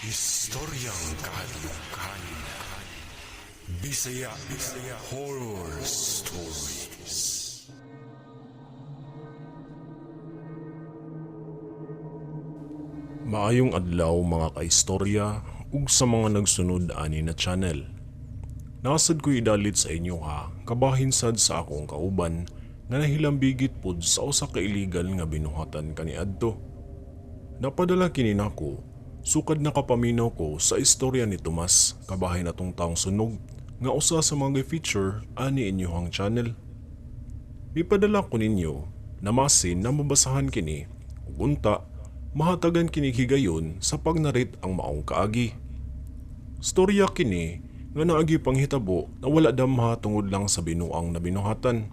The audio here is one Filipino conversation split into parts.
Istoryang kahadlukan. Bisaya Horror Stories. Maayong adlaw mga kaistorya ug sa mga nagsunod ani na channel. Nasad ko idalit sa inyo ha, kabahin sad sa akong kauban nga nahilambigit pud sa usa ka illegal nga binuhatan kaniadto. Napadala kini nako, sukad nakapaminaw ko sa istorya ni Tomas, kabahin atong taong sunog nga usa sa mga feature ani inyohang channel. Ipadala ko ninyo na masin na mabasahan kini ug unta mahatagan kini higayon sa pagnarit ang maong kaagi. Storya kini nga naagi panghitabo na wala damha tungod lang sa binuang na binuhatan.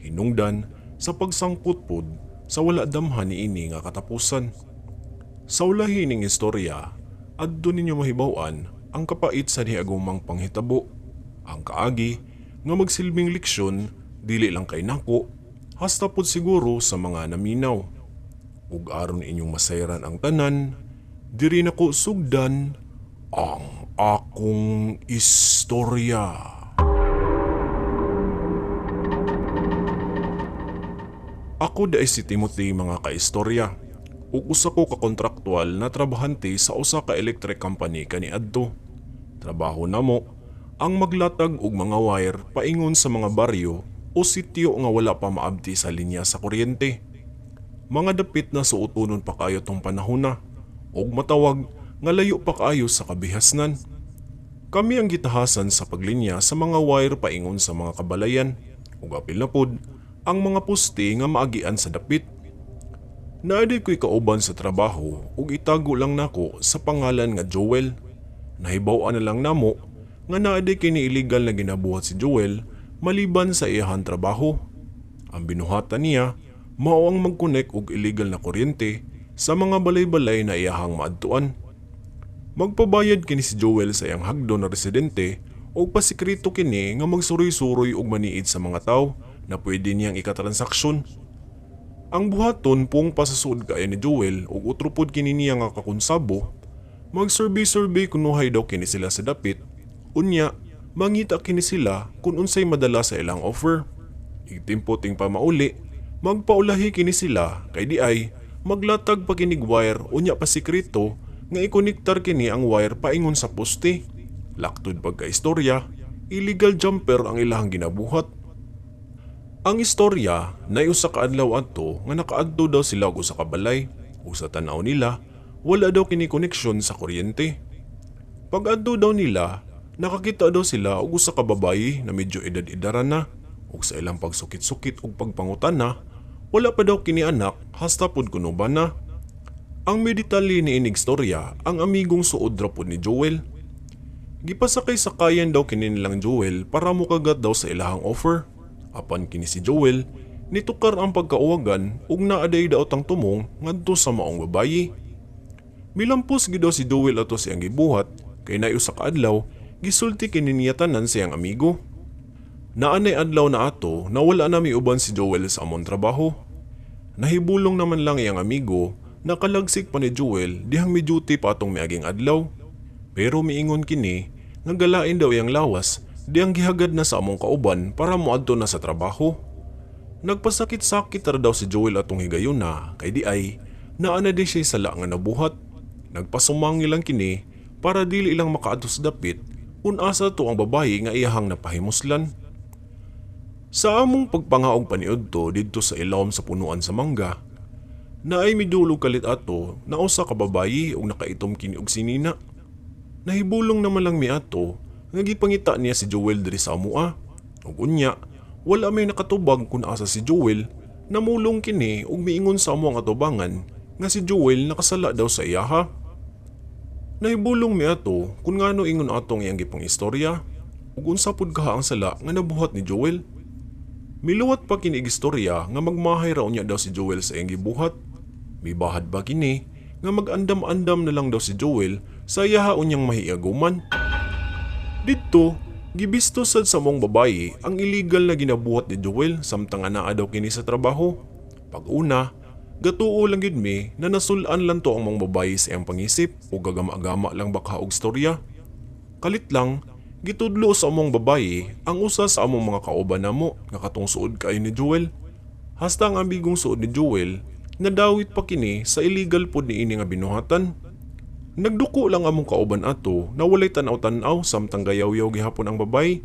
Hinungdan sa pagsangput pod sa wala damha niini nga katapusan. Sa ulahi ning istorya, adto ninyo mahibaw-an ang kapait sa niagumang panghitabo. Ang kaagi nga magsilbing leksyon dili lang kay nako, hasta pod siguro sa mga naminaw. Ug aron inyong masayran ang tanan, diri nako sugdan ang akong istorya. Ako daay si Timothy mga kaistorya, ug usa ko ka kontraktual na trabahante sa usa ka electric company kaniadto. Trabaho namo ang maglatag og mga wire paingon sa mga baryo o sitio nga wala pa maabti sa linya sa kuryente. Mga dapit na suotonon pa kayo tong panahon na, ug matawag nga layo pa kayo sa kabihasnan. Kami ang gitahasan sa paglinya sa mga wire paingon sa mga kabalayan, ug apil na pod ang mga poste nga maagian sa dapit. Naaday ko'y kauban sa trabaho ug itago lang nako sa pangalan nga Joel. Nahibaw-an na lang namo nga naaday kini illegal na ginabuhat si Joel maliban sa iyahang trabaho. Ang binuhatan niya mao ang mag-connect og illegal na kuryente sa mga balay-balay na iyahang maadtuan. Magpabayad kini si Joel sa iyang hagdo na residente ug pasikreto kini nga magsuroy-suroy og maniid sa mga tawo na pwede niyang ikatransaksyon. Ang buhaton pong pasasuod kaya ni Joel ug utropod kini niya nga kakonsabo, mag-survey kunuhay daw kini sila sa dapit. Unya, mangita kini sila kung unsay madala sa ilang offer. Igtimpo ting pamauli, magpaulahi kini sila kay di ay maglatag pa kinig wire unya pa sikreto nga ikonektar kini ang wire paingon sa poste. Laktod pagka-istorya, illegal jumper ang ilahang ginabuhat. Ang istorya na usa ka adlaw adto nga nakaadto daw sila og usa ka balay ug sa tan-aw nila wala daw kini koneksyon sa kuryente. Pag-adto daw nila, nakakita daw sila og usa ka babayi na medyo edad-edaran na ug sa ilang pagsukit-sukit ug pagpangutan na wala pa daw kini anak hasta pod kuno ba na. Ang meditali ni inig storya ang amigong suod ra pod ni Joel. Gipasakay-sakayan daw kini nilang Joel para mokagat daw sa ilahang offer. Apan kini si Joel, nitukar ang pagkauwagan ug naaday daotang tumong ngadto sa maong babayi. Milampos gid daw si Joel ato siyang gibuhat kay naay usa ka adlaw gisulti kini niya tanan siyang amigo. Naanay adlaw na ato na wala na miuban si Joel sa among trabaho. Nahibulong naman lang iyang amigo na kalagsik pa ni Joel dihang may duty pa atong miaging adlaw. Pero miingon kini nga galain daw iyang lawas diyang gihagad na sa among kauban para moadto na sa trabaho. Nagpasakit-sakit ra daw si Joel atong higayon na kay di ay naana di siya sala nga nabuhat. Nagpasumangi lang kini para dili ilang makaadto sa dapit kung asa to ang babayi nga iyahang napahimuslan. Sa among pagpangaog paniudto didto sa ilawom sa punuan sa mangga, naay midulog kalit ato na usa ka babayi ug nakaitom kini og sinina. Nahibulong naman lang mi ato nga gipangita niya si Joel diri sa amua. Ug unya, wala may nakatubag kung asa si Joel, namulong kini ug miingon sa amuang atubangan nga si Joel nakasala daw sa iyaha. Nahibulong mi ato kung ngano ingon atong iyang gipang istorya ug unsa pud kaha ang sala nga nabuhat ni Joel. Miluwat pa kini istorya nga magmahay ra unya daw si Joel sa iyang gibuhat. Mibahad ba kini nga mag-andam-andam na lang daw si Joel sa iyaha unyang mahiaguman. Dito, gibisto sad sa mong babayi ang illegal na ginabuhat ni Joel samtang anaa daw kini sa trabaho. Pag-una, Gatuo lang gid mi na nasulan lang to ang mga babayi sa iyang pangisip o gagama-agama lang baka og storya. Kalit lang, gitudlo sa among babayi ang usa sa among mga kauban namo nga katong suod kaayo ni Joel. Hasta ang ambigong suod ni Joel, nadawit pa kini sa illegal pod niini nga binuhatan. Nagduko lang among kauban ato na walay tanaw-tanaw samtang gayaw-yaw gihapon ang babayi.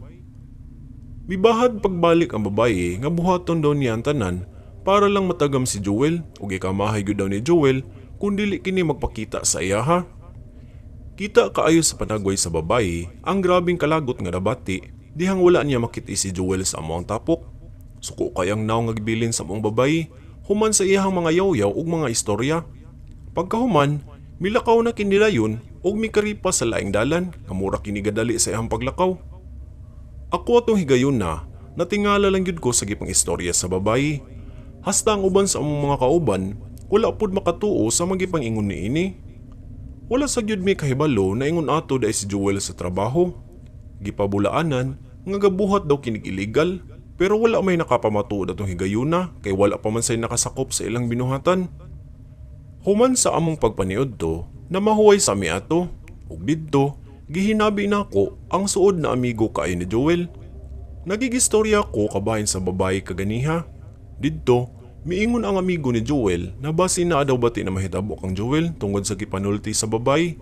Bibahad pagbalik ang babayi nga buhaton daw niya ang tanan para lang matagam si Joel ug ikamahay gyud daw ni Joel kung dili kini magpakita sa iya ha. Kita kaayo sa panagway sa babayi ang grabing kalagot nga nabati dihang wala niya makit si Joel sa among tapok. Suko kayang naw nga gibilin sa among babayi human sa iyahang mga yaw-yaw ug mga istorya. Pagkahuman, milakaw na kinilayon ug mikaripa sa laing dalan nga mura kini gadali sa iyang paglakaw. Ako atong higayon na, natingala lang yun ko sa gipang istorya sa babayi. Hasta ang uban sa among mga kauban, wala pod makatuo sa magipang ingon ni ini. Wala sa gyud mi kahibalo na ingon ato dahil si Joel sa trabaho. Gipabulaanan, nga gabuhat daw kinig illegal, pero wala may nakapamatuod atong higayon na kay wala pa man say nakasakop sa ilang binuhatan. Human sa among pagpaniod to, na mahuway sa mi ato, ug didto, gihinabi na ako ang suod na amigo kaayo ni Joel. Nagigistorya ko kabahin sa babayi kaganiha. Didto, miingon ang amigo ni Joel na basi na daw bati na mahitabo kang Joel tungod sa gipanulti sa babayi.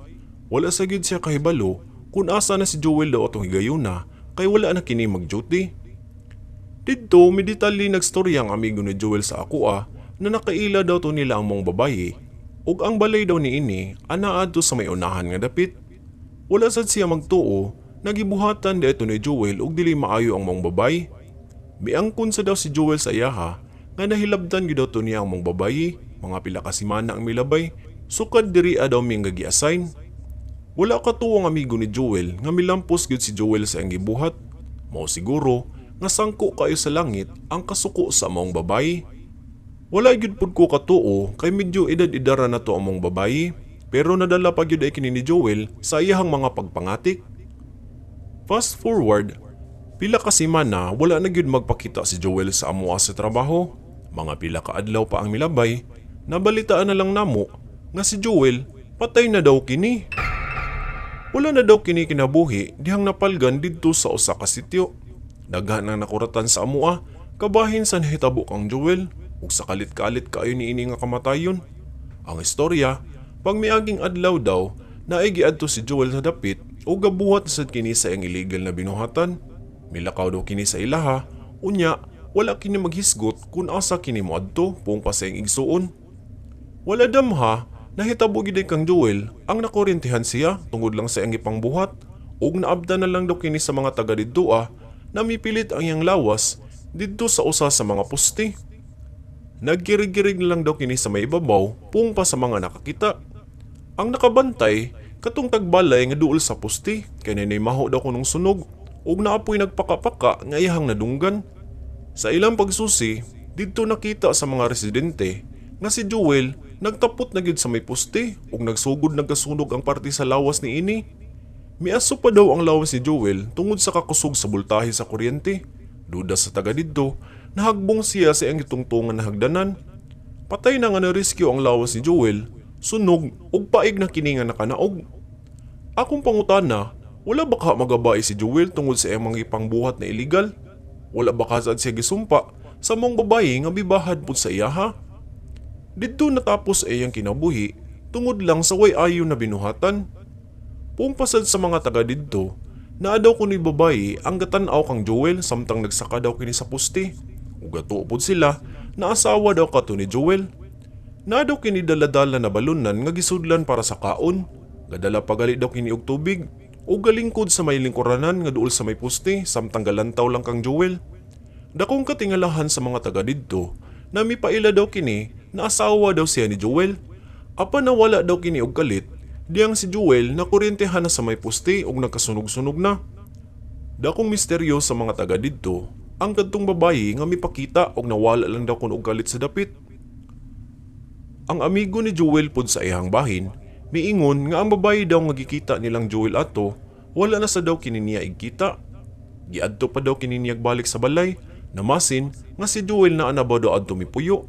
Wala sa gyud siya kahibalo kung asa na si Joel daw atong higayuna kay wala na kini mag-duty. Didto, miditali nagstorya ang amigo ni Joel sa ako na nakaila daw to nila ang mong babayi ug ang balay daw ni ini anaa adto sa may unahan nga dapit. Wala sad siya magtuo, nagibuhatan dito ni Joel ug dili maayo ang mong babayi. Miangkon sa daw si Joel sa iyaha nga nahilabdan gyud daw to niya ang mong babayi, mga pila ka semana ang milabay, sukad diri daw mi nga gi-assign. Wala ka tuwang amigo ni Joel nga milampos gyud si Joel sa iyang gibuhat. Mao siguro nga sangko kayo sa langit ang kasuko sa mong babayi. Wala gyud pud ko katuo kay medyo edad-edara na to ang mong babayi. Pero nadala pa gyud ay kini ni Joel sa iyahang mga pagpangatik. Fast forward, pila ka semana wala na gyud magpakita si Joel sa amoa sa trabaho. Mga pila ka adlaw pa ang milabay, nabalitaan na lang namo nga si Joel patay na daw kini. Wala na daw kini kinabuhi dihang napalgan didto sa usa ka sitio. Daghan ang nakuratan sa amoa kabahin sa nahitabo kang Joel ug sa kalit-kalit kaayo niini nga kamatayon. Ang istorya, pag miaging adlaw daw, naigi adto si Joel sa dapit o gabuhat sad kini sa iyang illegal na binuhatan. Milakaw daw kini sa ilaha, unya wala kini maghisgot kung asa kini moadto pung pa sa iyang igsuon. Wala damha, nahitabo gid kang Joel ang nakuryentihan siya tungod lang sa iyang ipangbuhat ug naabda na lang daw kini sa mga taga didto na mipilit ang iyang lawas didto sa usa sa mga poste. Nagkirig-kirig lang daw kini sa may ibabaw pung pa sa mga nakakita. Ang nakabantay, katong tagbalay nga duol sa poste, kay nanay maho daw kunong sunog, ug naapoy nagpaka-paka nga iyahang nadunggan. Sa ilang pagsusi, didto nakita sa mga residente nga si Joel nagtapot na gyud sa may poste ug nagsugod nagkasunog ang parte sa lawas ni ini. Miaso pa daw ang lawas ni Joel tungod sa kakusog sa bultahe sa kuryente. Duda sa taga didto, nahagbong siya sa iyang gitungtungan na hagdanan. Patay na nga na-rescue ang lawas ni Joel, sunog ug paig na kini nga nakanaog. Akong pangutana, wala baka magabay si Joel tungod sa iyang mga ipangbuhat na illegal? Wala baka sad siya gisumpa sa mong babayi nga bibahad pud sa iya ha? Didto natapos iyang kinabuhi tungod lang sa way ayo na binuhatan. Pungpasad sa mga taga didto, naa daw kuno'y babayi ang gatan-aw kang Joel samtang nagsaka daw kini sa poste. Ug ato pod sila na asawa daw kato ni Joel. Na daw kini daladala na balunan nga gisudlan para sa kaon. Gadala pagali daw kini og tubig ug galingkod sa may lingkuranan nga duol sa may poste samtang galantaw lang kang Joel. Dakong katingalahan sa mga taga didto na mipaila daw kini na asawa daw siya ni Joel. Apan nawala daw kini og kalit diyang si Joel na kuryentehan na sa may poste ug nagkasunog-sunog na. Dakong misteryo sa mga taga didto ang kadtong babayi nga mipakita og nawala lang daw kun og kalit sa dapit. Ang amigo ni Joel pod sa iyang bahin, miingon nga ang babayi daw nga gikita nilang Joel ato, wala na sa daw kini niya igkita. Giadto pa daw kini niya balik sa balay, namasin nga si Joel na anabaw daw adto mipuyo.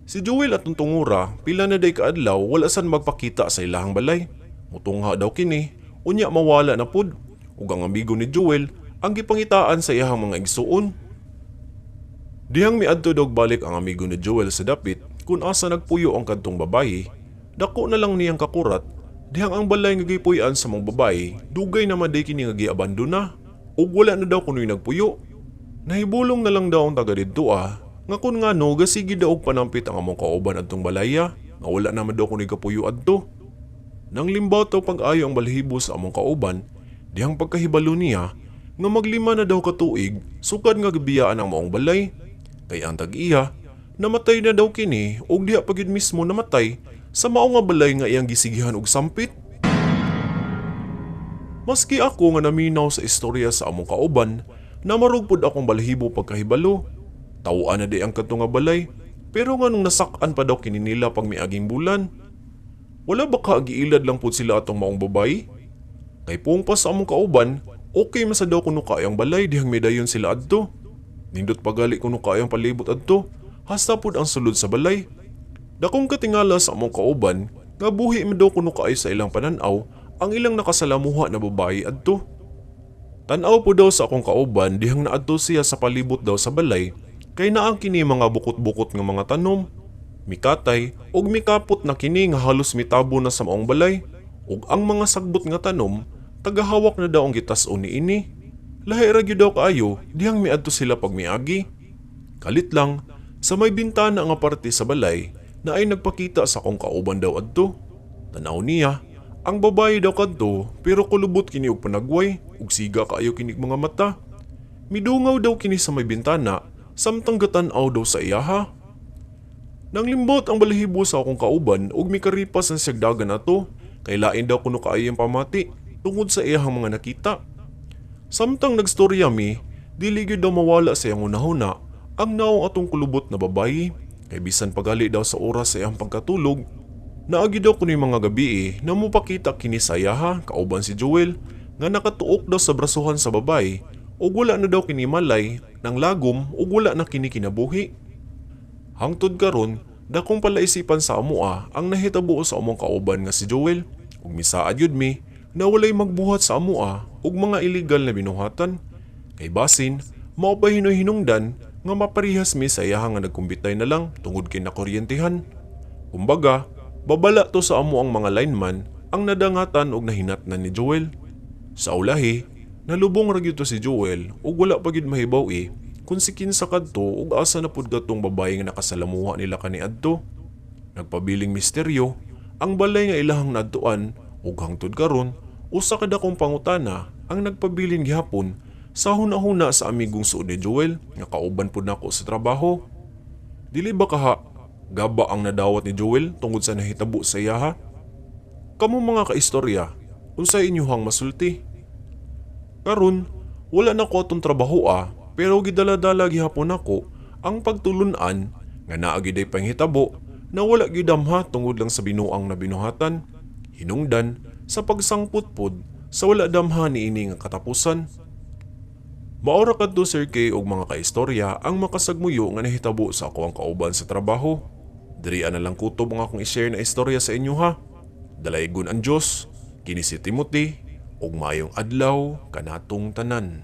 Si Joel at tungura pila na day kaadlaw wala san magpakita sa ilahang balay. Mutungha daw kini, unya mawala na pud. Ug ang amigo ni Joel ang gipangitaan sa iyahang mga igsuon. Dihang miadto dog balik ang amigo ni Joel sa dapit kung asa nagpuyo ang kadtong babayi. Dako na lang niyang kakurat, dihang ang balay nga gipuy-an sa mga babayi, dugay na maday kini nga giabandona. Ug wala na daw kunoy nagpuyo. Nahibulong na lang daw ang taga didto nga kun ngano gasigi daw og panampit ang among kauban adtong balaya, nga wala naman daw kunoy kapuyo adto. Nang limbaw taw pag-ayo ang balahibo sa among kauban, dihang pagkahibalo niya nga maglima na daw ka tuig sukad nga gibiyaan ang maong balay. Kay ang tag-iya, namatay na daw kini ug diha pagid mismo namatay sa mao nga balay nga iyang gisigihan og sampit. Maski ako nga naminaw sa istorya sa among kauban, namarugpod akong balahibo pagkahibalo. Tawaan na di ang kadto nga balay, pero nganong nasak-an pa daw kini nila pag miaging bulan. Wala ba ka giilad lang pud sila atong maong babayi? Kay puong pa sa among kauban, okay man sa daw kuno kaayang balay dihang medayon sila adto. Nindot pagali kuno kaayang palibot adto, hasta pud ang sulod sa balay. Dakong katingala sa among kauban, nga buhi man daw kuno kaayo sa ilang pananaw ang ilang nakasalamuha na babayi adto. Tan-aw po daw sa akong kauban dihang naadto siya sa palibot daw sa balay, kay naang kini mga bukot-bukot nga mga tanom. Mikatay ug mikapot na kini nga halos mitabo na sa maong balay, ug ang mga sagbot nga tanom tagahawak na daw ang gitas-on niini. Lahi ra gyud daw kaayo dihang miadto sila pag miagi. Kalit lang sa may bintana nga parte sa balay na ay nagpakita sa akong kauban daw adto. Tanaw niya, ang babae daw kadto pero kulubot kini og panagway ug siga kaayo kini mga mata. Midungaw daw kini sa may bintana samtang gatan-aw daw sa iyaha. Nang limbot ang balahibo sa akong kauban ug mikaripas ang siyagdagan ato, kay lain daw kuno kaayo ang pamati tungod sa iyahang mga nakita. Samtang nagstorya mi, dili gyud daw mawala sa iyang unahuna ang naong atong kulubot na babayi, kay bisan pagali daw sa oras sa iyang pagkatulog. Naagi daw kuno mga gabi na mupakita kini sa iyaha kauban si Joel nga nakatuok daw sa brasuhan sa babayi ug wala na daw kini malay nang lagom ug wala na kini kinabuhi. Hangtod karon, dakong palaisipan sa amoa ang nahitabo sa among kauban nga si Joel ug misaad yud mi na walay magbuhat sa amoa ug mga illegal na binuhatan. Kay basin, mao pa hinungdan nga maparihas mi sa iyaha nga nagkumbitay na lang tungod kay nakuryentehan. Kumbaga, babala to sa amo ang mga lineman ang nadangatan ug nahinatnan ni Joel. Sa ulahi, nalubong ra gyud to si Joel ug wala pa gyud mahibaw kung si kinsa kadto ug asa na pud gatong babae nga nakasalamuha nila kaniadto. Nagpabiling misteryo ang balay nga ilahang naadtuan ug hangtod karon usa ka dakong pangutana ang nagpabiling gihapon sa hunahuna sa amigong suod ni Joel nga kauban pud nako sa trabaho. Dili ba kaha gaba ang nadawat ni Joel tungod sa nahitabo sa iyaha? Kamo mga kaistorya, unsay inyuhang masulti? Karon, wala na ko atong trabaho pero gidala-dala gihapon ako ang pagtulunan nga naa gyud ay panghitabo na wala gyud damha tungod lang sa binuang na binuhatan, hinungdan sa pagsangput pod sa wala damha niini nga katapusan. Maora kadto Sir K og mga kaistorya ang makasagmuyo nga nahitabo sa ako ang kauban sa trabaho. Diri na lang kutob nga akong i-share na istorya sa inyo ha. Dalaygon ang Dios, kini si Timothy, ug maayong adlaw kanatong tanan.